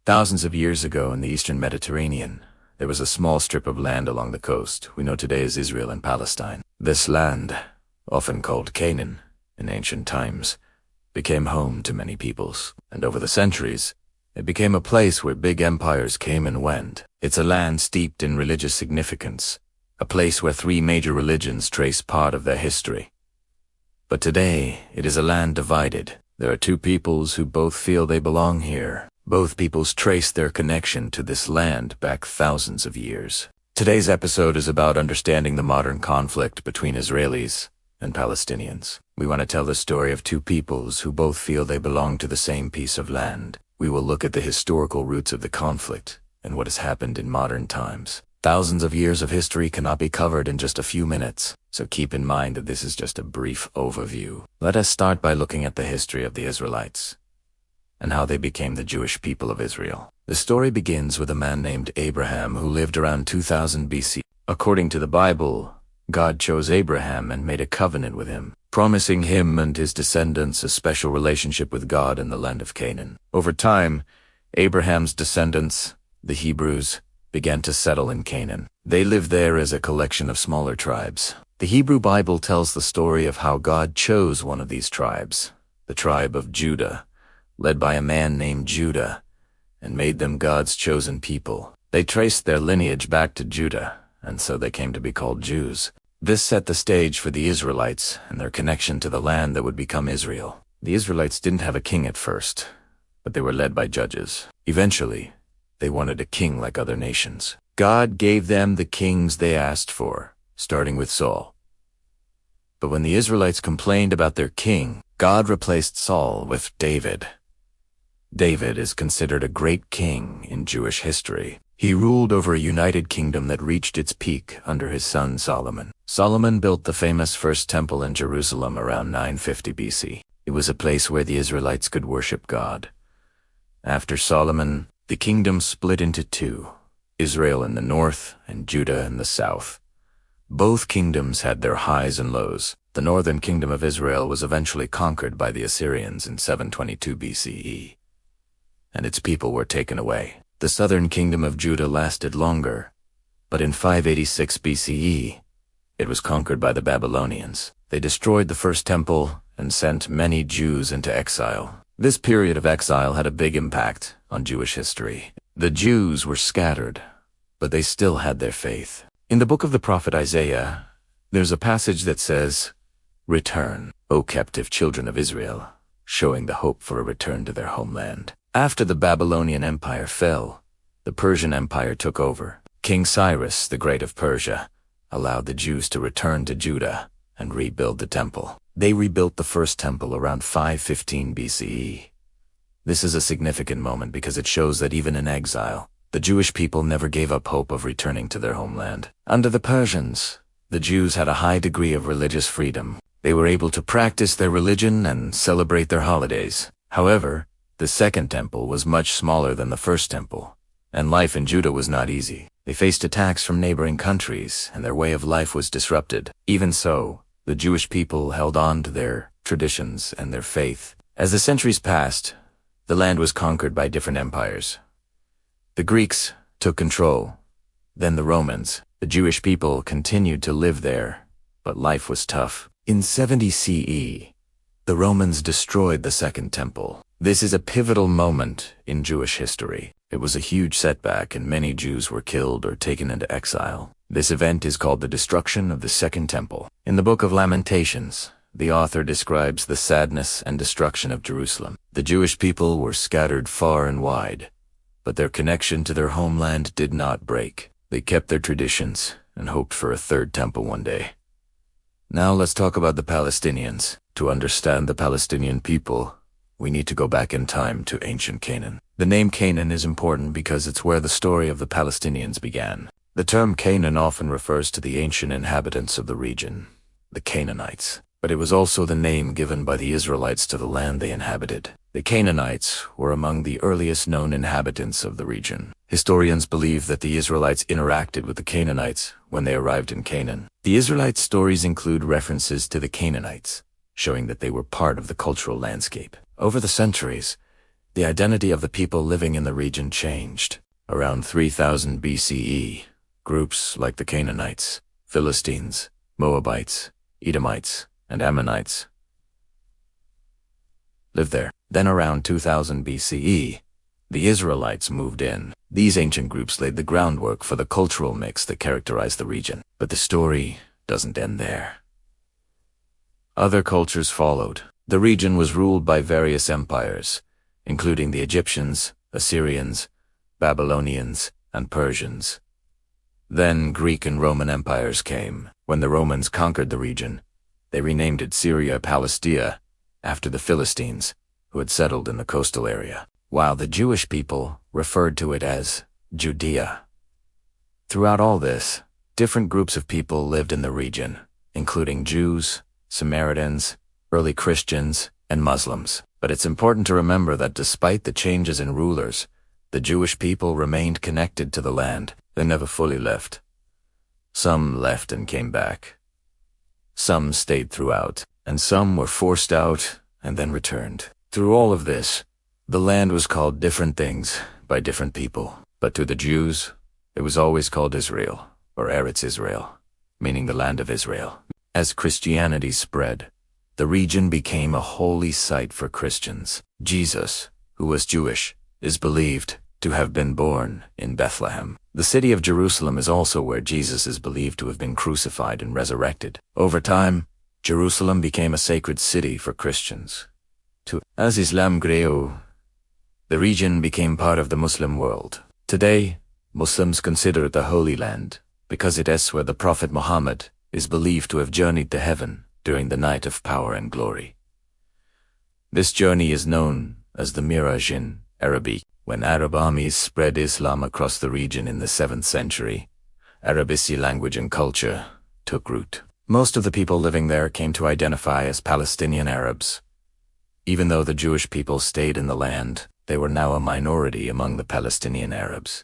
Thousands of years ago in the eastern Mediterranean, there was a small strip of land along the coast we know today as Israel and Palestine. This land, often called Canaan in ancient times, became home to many peoples, and over the centuries, it became a place where big empires came and went. It's a land steeped in religious significance, a place where three major religions trace part of their history. But today, it is a land divided. There are two peoples who both feel they belong here. Both peoples trace their connection to this land back thousands of years. Today's episode is about understanding the modern conflict between Israelis and Palestinians. We want to tell the story of two peoples who both feel they belong to the same piece of land. We will look at the historical roots of the conflict and what has happened in modern times. Thousands of years of history cannot be covered in just a few minutes, so keep in mind that this is just a brief overview. Let us start by looking at the history of the Israelites and how they became the Jewish people of Israel. The story begins with a man named Abraham who lived around 2000 BC. According to the Bible, God chose Abraham and made a covenant with him, promising him and his descendants a special relationship with God in the land of Canaan. Over time, Abraham's descendants, the Hebrews, began to settle in Canaan. They lived there as a collection of smaller tribes. The Hebrew Bible tells the story of how God chose one of these tribes, the tribe of Judah, led by a man named Judah, and made them God's chosen people. They traced their lineage back to Judah, and so they came to be called Jews. This set the stage for the Israelites and their connection to the land that would become Israel. The Israelites didn't have a king at first, but they were led by judges. Eventually, they wanted a king like other nations. God gave them the kings they asked for, starting with Saul. But when the Israelites complained about their king, God replaced Saul with David. David is considered a great king in Jewish history. He ruled over a united kingdom that reached its peak under his son Solomon. Solomon built the famous First Temple in Jerusalem around 950 BC. It was a place where the Israelites could worship God. After Solomon, the kingdom split into two, Israel in the north and Judah in the south. Both kingdoms had their highs and lows. The northern kingdom of Israel was eventually conquered by the Assyrians in 722 BCE, and its people were taken away. The southern kingdom of Judah lasted longer, but in 586 BCE, it was conquered by the Babylonians. They destroyed the first temple and sent many Jews into exile. This period of exile had a big impact on Jewish history. The Jews were scattered, but they still had their faith. In the book of the prophet Isaiah, there's a passage that says, "Return, O captive children of Israel," showing the hope for a return to their homeland. After the Babylonian Empire fell, the Persian Empire took over. King Cyrus, the Great of Persia, allowed the Jews to return to Judah and rebuild the temple. They rebuilt the first temple around 515 BCE. This is a significant moment because it shows that even in exile, the Jewish people never gave up hope of returning to their homeland. Under the Persians, the Jews had a high degree of religious freedom. They were able to practice their religion and celebrate their holidays. However, the second temple was much smaller than the first temple, and life in Judah was not easy. They faced attacks from neighboring countries, and their way of life was disrupted. Even so, the Jewish people held on to their traditions and their faith. As the centuries passed, the land was conquered by different empires. The Greeks took control, then the Romans. The Jewish people continued to live there, but life was tough. In 70 CE, the Romans destroyed the Second Temple. This is a pivotal moment in Jewish history. It was a huge setback and many Jews were killed or taken into exile. This event is called the destruction of the Second Temple. In the book of Lamentations, the author describes the sadness and destruction of Jerusalem. The Jewish people were scattered far and wide, but their connection to their homeland did not break. They kept their traditions and hoped for a third temple one day. Now let's talk about the Palestinians. To understand the Palestinian people, we need to go back in time to ancient Canaan. The name Canaan is important because it's where the story of the Palestinians began. The term Canaan often refers to the ancient inhabitants of the region, the Canaanites, but it was also the name given by the Israelites to the land they inhabited. The Canaanites were among the earliest known inhabitants of the region. Historians believe that the Israelites interacted with the Canaanites when they arrived in Canaan. The Israelite stories include references to the Canaanites, showing that they were part of the cultural landscape. Over the centuries, The identity of the people living in the region changed. Around 3000 BCE, groups like the Canaanites, Philistines, Moabites, Edomites, and Ammonites lived there. Then around 2000 BCE, the Israelites moved in. These ancient groups laid the groundwork for the cultural mix that characterized the region. But the story doesn't end there. Other cultures followed. The region was ruled by various empires, including the Egyptians, Assyrians, Babylonians, and Persians. Then Greek and Roman empires came. When the Romans conquered the region, they renamed it Syria Palestia after the Philistines, who had settled in the coastal area, while the Jewish people referred to it as Judea. Throughout all this, different groups of people lived in the region, including Jews, Samaritans, early Christians, and Muslims. But it's important to remember that despite the changes in rulers, the Jewish people remained connected to the land. They never fully left. Some left and came back. Some stayed throughout, and some were forced out and then returned. Through all of this, the land was called different things by different people. But to the Jews, it was always called Israel, or Eretz Israel, meaning the land of Israel. As Christianity spread, the region became a holy site for Christians. Jesus, who was Jewish, is believed to have been born in Bethlehem. The city of Jerusalem is also where Jesus is believed to have been crucified and resurrected. Over time, Jerusalem became a sacred city for Christians. As Islam grew, the region became part of the Muslim world. Today, Muslims consider it the Holy Land because it is where the Prophet Muhammad is believed to have journeyed to heaven during the night of power and glory. This journey is known as the Miraj in Arabic. When Arab armies spread Islam across the region in the 7th century, Arabici language and culture took root. Most of the people living there came to identify as Palestinian Arabs. Even though the Jewish people stayed in the land, they were now a minority among the Palestinian Arabs.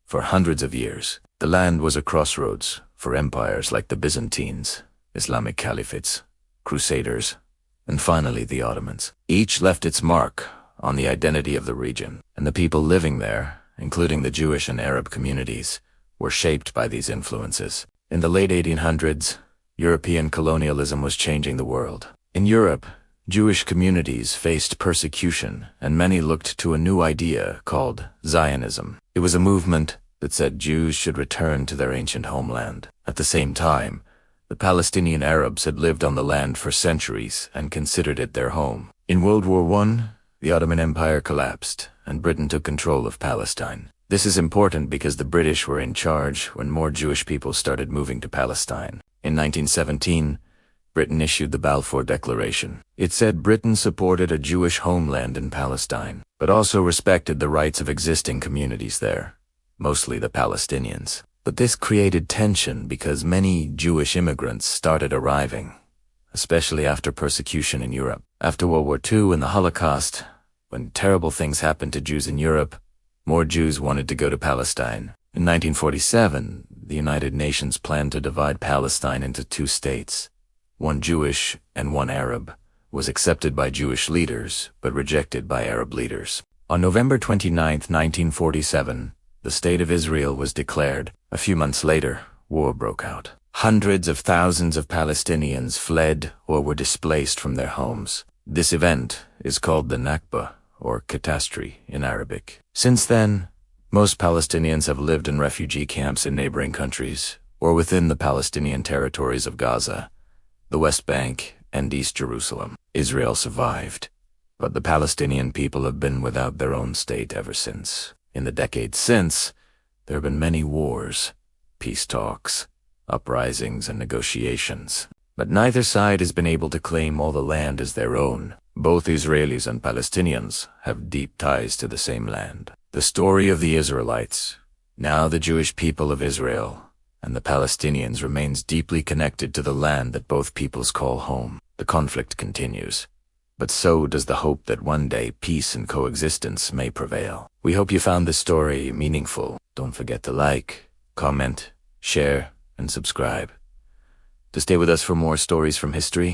For hundreds of years, the land was a crossroads for empires like the Byzantines, Islamic caliphates, Crusaders, and finally the Ottomans. Each left its mark on the identity of the region, and the people living there, including the Jewish and Arab communities, were shaped by these influences. In the late 1800s, European colonialism was changing the world. In Europe, Jewish communities faced persecution, and many looked to a new idea called Zionism. It was a movement that said Jews should return to their ancient homeland. At the same time, the Palestinian Arabs had lived on the land for centuries and considered it their home. In World War I, the Ottoman Empire collapsed, and Britain took control of Palestine. This is important because the British were in charge when more Jewish people started moving to Palestine. In 1917, Britain issued the Balfour Declaration. It said Britain supported a Jewish homeland in Palestine, but also respected the rights of existing communities there, mostly the Palestinians. But this created tension because many Jewish immigrants started arriving, especially after persecution in Europe. After World War II and the Holocaust, when terrible things happened to Jews in Europe, more Jews wanted to go to Palestine. In 1947, the United Nations planned to divide Palestine into 2 states. One Jewish and one Arab, was accepted by Jewish leaders, but rejected by Arab leaders. On November 29, 1947, the State of Israel was declared. A few months later, war broke out. Hundreds of thousands of Palestinians fled or were displaced from their homes. This event is called the Nakba, or catastrophe in Arabic. Since then, most Palestinians have lived in refugee camps in neighboring countries, or within the Palestinian territories of Gaza, the West Bank, and East Jerusalem. Israel survived, but the Palestinian people have been without their own state ever since. In the decades since, there have been many wars, peace talks, uprisings, and negotiations. But neither side has been able to claim all the land as their own. Both Israelis and Palestinians have deep ties to the same land. The story of the Israelites, now the Jewish people of Israel, and the Palestinians remains deeply connected to the land that both peoples call home. The conflict continues, but so does the hope that one day peace and coexistence may prevail. We hope you found this story meaningful. Don't forget to like, comment, share, and subscribe. To stay with us for more stories from history,